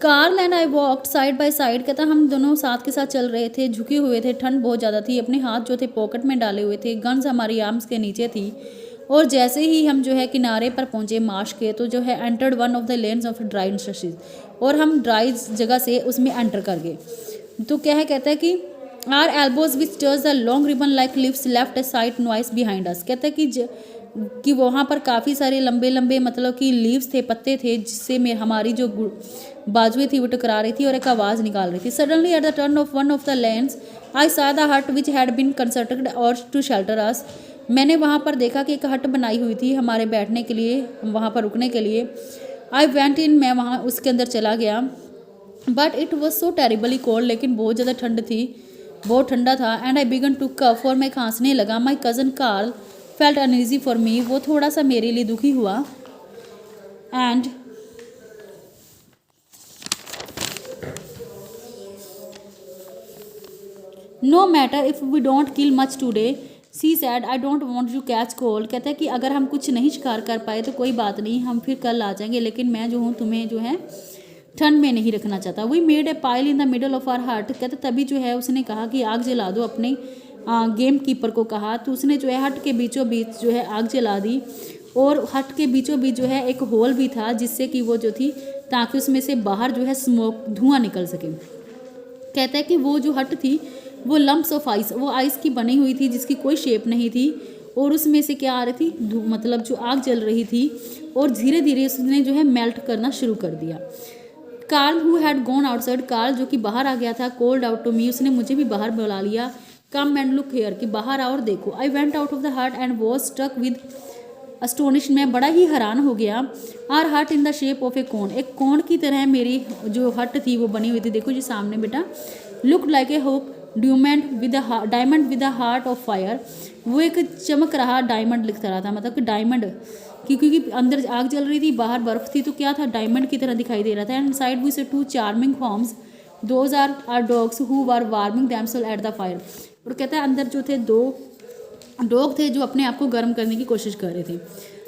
Karl and I walked side by side, कहता हम दोनों साथ के साथ चल रहे थे, झुके हुए थे, ठंड बहुत ज़्यादा थी, अपने हाथ जो थे पॉकेट में डाले हुए थे, गन्स हमारी आर्म्स के नीचे थी। और जैसे ही हम जो है किनारे पर पहुंचे मार्श के, तो जो है entered one of the lens of dry industries, और हम ड्राई जगह से उसमें एंटर कर गए। तो क्या है, कहता है कि our elbows which touch the long ribbon like lips left a side noise behind us, कहता है कि वहाँ पर काफ़ी सारे लंबे लंबे मतलब कि लीव्स थे, पत्ते थे, जिससे में हमारी जो बाजुएं थी वो टकरा रही थी और एक आवाज़ निकाल रही थी। Suddenly at the turn of one of the lanes I saw the hut which had been constructed और टू शेल्टर अस, मैंने वहाँ पर देखा कि एक हट बनाई हुई थी हमारे बैठने के लिए, वहाँ पर रुकने के लिए। आई वेंट इन, मैं वहाँ उसके अंदर चला गया। But it was so terribly cold, लेकिन बहुत ज़्यादा ठंड थी, बहुत ठंडा था। And I began to cough, और मैं खांसने लगा। My cousin Carl felt uneasy for me, वो थोड़ा सा मेरे लिए दुखी हुआ। And no matter if we don't kill much today, she said I don't want you catch cold, कहता है कि अगर हम कुछ नहीं शिकार कर पाए तो कोई बात नहीं, हम फिर कल आ जाएंगे, लेकिन मैं जो हूँ तुम्हें जो है ठंड में नहीं रखना चाहता। We made a pile in the middle of our hut, कहते तभी जो है उसने कहा कि आग जला दो, अपने गेम कीपर को कहा। तो उसने जो है हट के बीचों बीच जो है आग जला दी, और हट के बीचों बीच जो है एक होल भी था, जिससे कि वो जो थी, ताकि उसमें से बाहर जो है स्मोक, धुआं निकल सके। कहता है कि वो जो हट थी वो लम्प्स ऑफ आइस, वो आइस की बनी हुई थी, जिसकी कोई शेप नहीं थी, और उसमें से क्या आ रही थी, मतलब जो आग जल रही थी, और धीरे धीरे उसने जो है मेल्ट करना शुरू कर दिया। Carl who had gone outside, Carl जो कि बाहर आ गया था, कोल्ड आउट टू मी, उसने मुझे भी बाहर बुला लिया। कम एंड लुक हेयर, कि बाहर आओ और देखो। I went out of the हट and was struck with astonish, मैं बड़ा ही हैरान हो गया। आर हट इन द शेप ऑफ ए कोन, एक कोन की तरह मेरी जो हट थी वो बनी हुई थी, देखो जी सामने बेटा। लुक लाइक ए होक diamond with a heart of fire, वो एक चमक रहा डायमंड लिखता रहा था, मतलब कि डायमंड, क्योंकि अंदर आग जल रही थी, बाहर बर्फ थी, तो क्या था, डायमंड की तरह दिखाई दे रहा था। And side we saw two charming forms, those are dogs who were warming themselves at the fire, और कहता है अंदर जो थे दो डॉग थे जो अपने आप को गर्म करने की कोशिश कर रहे थे।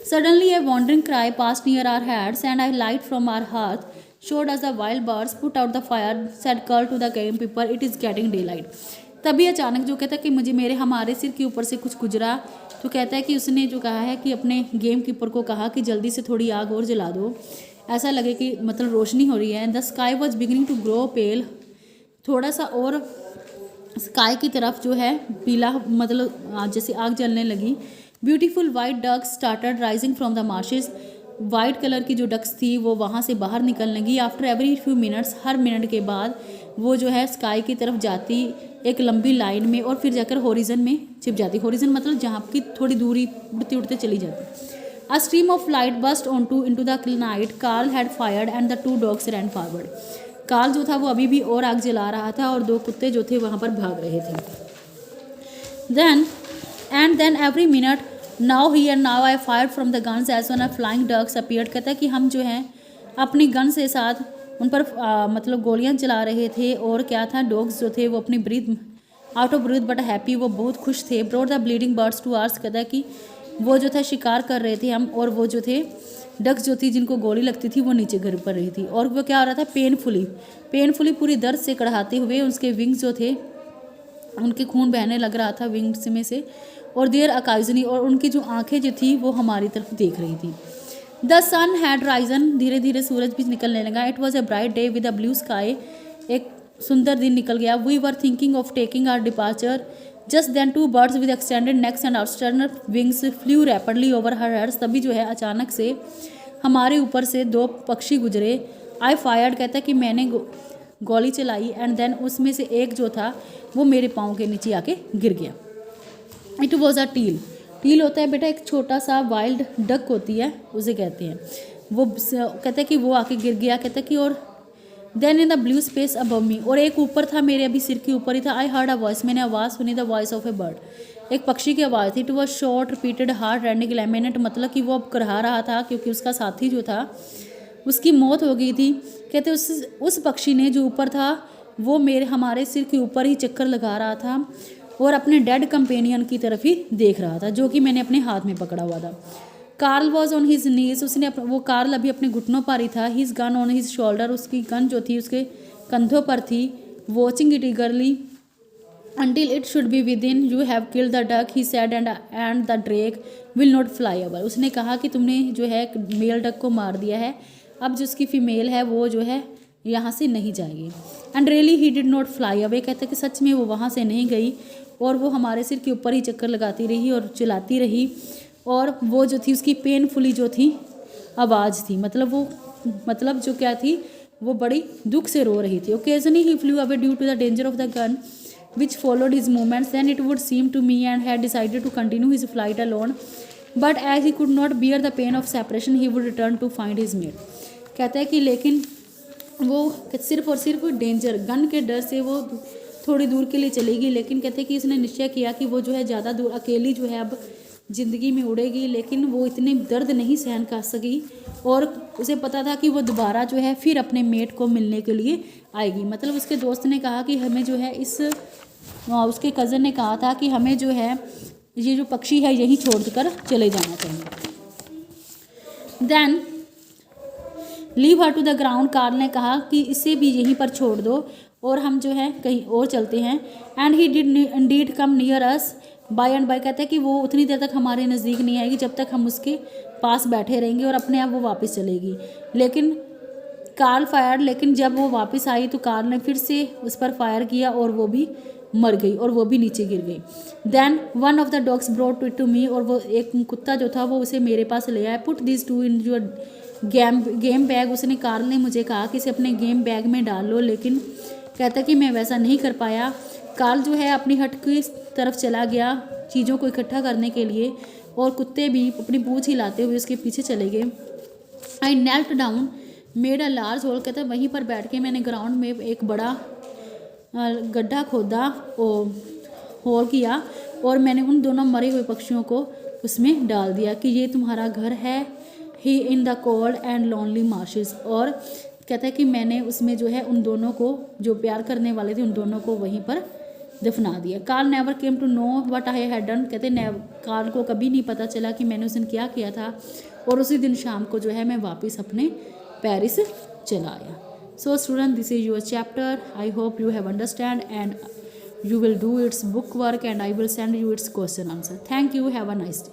Suddenly a wandering cry pass near our heads and I light from our hearth showed us the wild birds put out the fire, said Carl to the game people, it is getting daylight। तभी अचानक जो कहता है कि मुझे मेरे हमारे सिर के ऊपर से कुछ गुजरा, तो कहता है कि उसने जो कहा है कि अपने गेम कीपर को कहा कि जल्दी से थोड़ी आग और जला दो, ऐसा लगे कि मतलब रोशनी हो रही है। The sky was beginning to grow pale, थोड़ा सा और स्काई की तरफ जो है पीला, मतलब जैसे आग जलने लगी। Beautiful white ducks started rising from the marshes, white colour की जो डक्स थी वो वहाँ से बाहर निकलने लगी। आफ्टर एवरी फ्यू मिनट्स, हर मिनट के बाद वो जो है स्काई की तरफ जाती एक लंबी लाइन में, और फिर जाकर हॉरिजन में छिप जाती। हॉरिजन मतलब जहाँ की थोड़ी दूरी उड़ते उड़ते चली जाती। A stream of light burst on to into the night, Karl had fired and the two dogs ran forward, Karl जो था वो अभी भी और आग जला रहा था, और दो कुत्ते जो थे वहाँ पर भाग रहे थे। Then every minute now he and now I fire from the guns as one of flying ducks appeared, कहता है कि हम जो है अपनी गन से साथ उन पर मतलब गोलियां चला रहे थे, और क्या था, डॉग्स जो थे वो अपनी breath out of breath but happy, वो बहुत खुश थे। Brought the bleeding birds to ours, कहता है कि वो जो था शिकार कर रहे थे हम, और वो जो थे डक्स जो थी जिनको गोली लगती थी वो नीचे गिर पड़ रही थी, और वो क्या हो रहा था, पेनफुली पूरी दर्द से कड़हाते हुए उसके विंग्स जो थे उनके खून बहने लग रहा था विंग्स में से, और देयर अकाइजनी, और उनकी जो आंखें जो थी वो हमारी तरफ देख रही थी। द सन हैड राइजन, धीरे धीरे सूरज भी निकलने लगा। It was a bright day with a blue sky, एक सुंदर दिन निकल गया। We were thinking of taking our departure, just then two birds with extended necks and outstretched wings flew rapidly over her heads, तभी जो है अचानक से हमारे ऊपर से दो पक्षी गुजरे। आई फायर्ड, कहता है कि मैंने गोली चलाई, एंड देन उसमें से एक जो था वो मेरे पाँव के नीचे आके गिर गया। इट वॉज अ टील होता है बेटा एक छोटा सा वाइल्ड डक होती है, उसे कहते हैं। वो कहते हैं कि वो आके गिर गया, कहते हैं कि और then in the blue space above me, और एक ऊपर था मेरे अभी सिर के ऊपर ही था। आई हर्ड अ वॉइस, मैंने आवाज़ सुनी, the voice of A bird, एक पक्षी की आवाज़ थी। It was short repeated hard rending laminate, मतलब कि वो अब करहा रहा था क्योंकि उसका साथी जो था उसकी मौत हो गई थी। कहते उस पक्षी ने जो ऊपर था वो हमारे सिर के ऊपर ही चक्कर लगा रहा था, और अपने डेड कंपेनियन की तरफ ही देख रहा था जो कि मैंने अपने हाथ में पकड़ा हुआ था। Karl was on his knees, उसने वो कार्ल अभी अपने घुटनों पर ही था। His gun on his shoulder, उसकी गन जो थी उसके कंधों पर थी। Watching it eagerly until it should be within you have killed the duck he said and the drake will not fly over। उसने कहा कि तुमने जो है मेल डक को मार दिया है, अब जो उसकी फीमेल है वो जो है यहाँ से नहीं जाएगी। And really he did not fly away, कहते कि सच में वो वहाँ से नहीं गई और वो हमारे सिर के ऊपर ही चक्कर लगाती रही और चिल्लाती रही। और वो जो थी उसकी पेनफुली जो थी आवाज़ थी, मतलब जो क्या थी वो बड़ी दुख से रो रही थी। Occasionally he flew away due to the danger of the gun which followed his movements. Then it would seem to me and had decided to continue his flight alone, but as he could not bear the pain of separation he would return to find his mate। कहता है कि लेकिन वो सिर्फ और सिर्फ danger gun के डर से वो थोड़ी दूर के लिए चलेगी, लेकिन कहते हैं कि इसने निश्चय किया कि वो जो है ज़्यादा दूर अकेली जो है अब ज़िंदगी में उड़ेगी, लेकिन वो इतनी दर्द नहीं सहन कर सकी और उसे पता था कि वो दोबारा जो है फिर अपने मेट को मिलने के लिए आएगी। मतलब उसके दोस्त ने कहा कि हमें जो है उसके कज़न ने कहा था कि हमें जो है ये जो पक्षी है यहीं छोड़कर चले जाना चाहिए। Then leave her to the ground, Karl ने कहा कि इसे भी यहीं पर छोड़ दो और हम जो है कहीं और चलते हैं। And he did indeed come near us by and by, कहते हैं कि वो उतनी देर तक हमारे नज़दीक नहीं आएगी जब तक हम उसके पास बैठे रहेंगे और अपने आप वो वापस चलेगी। लेकिन कार्ल फायर, लेकिन जब वो वापस आई तो कार्ल ने फिर से उस पर फायर किया और वो भी मर गई और वो भी नीचे गिर गई। Then one of the dogs brought it to me, और वो एक कुत्ता जो था वो उसे मेरे पास ले आया। पुट दिस टू इन योर गेम बैग, उसने कार्ल ने मुझे कहा कि इसे अपने गेम बैग में डाल लो, लेकिन कहता कि मैं वैसा नहीं कर पाया। कार्ल जो है अपनी हट की तरफ चला गया चीज़ों को इकट्ठा करने के लिए और कुत्ते भी अपनी पूंछ हिलाते हुए उसके पीछे चले गए। I knelt down made a large hole, कहता वहीं पर बैठ के मैंने ग्राउंड में एक बड़ा गड्ढा खोदा और होल किया और मैंने उन दोनों मरे हुए पक्षियों को उसमें डाल दिया कि ये तुम्हारा घर है, ही in the cold and lonely marshes. और कहता है कि मैंने उसमें जो है उन दोनों को जो प्यार करने वाले थे उन दोनों को वहीं पर दफना दिया। Karl never came to know what I had done, कहते कार्ल को कभी नहीं पता चला कि मैंने उस दिन क्या किया था। और उसी दिन शाम को जो है मैं वापस अपने पेरिस चला आया। So student, this is your chapter. I hope you have understand and you will do its book work and I will send you its question answer. Thank you. Have a nice day.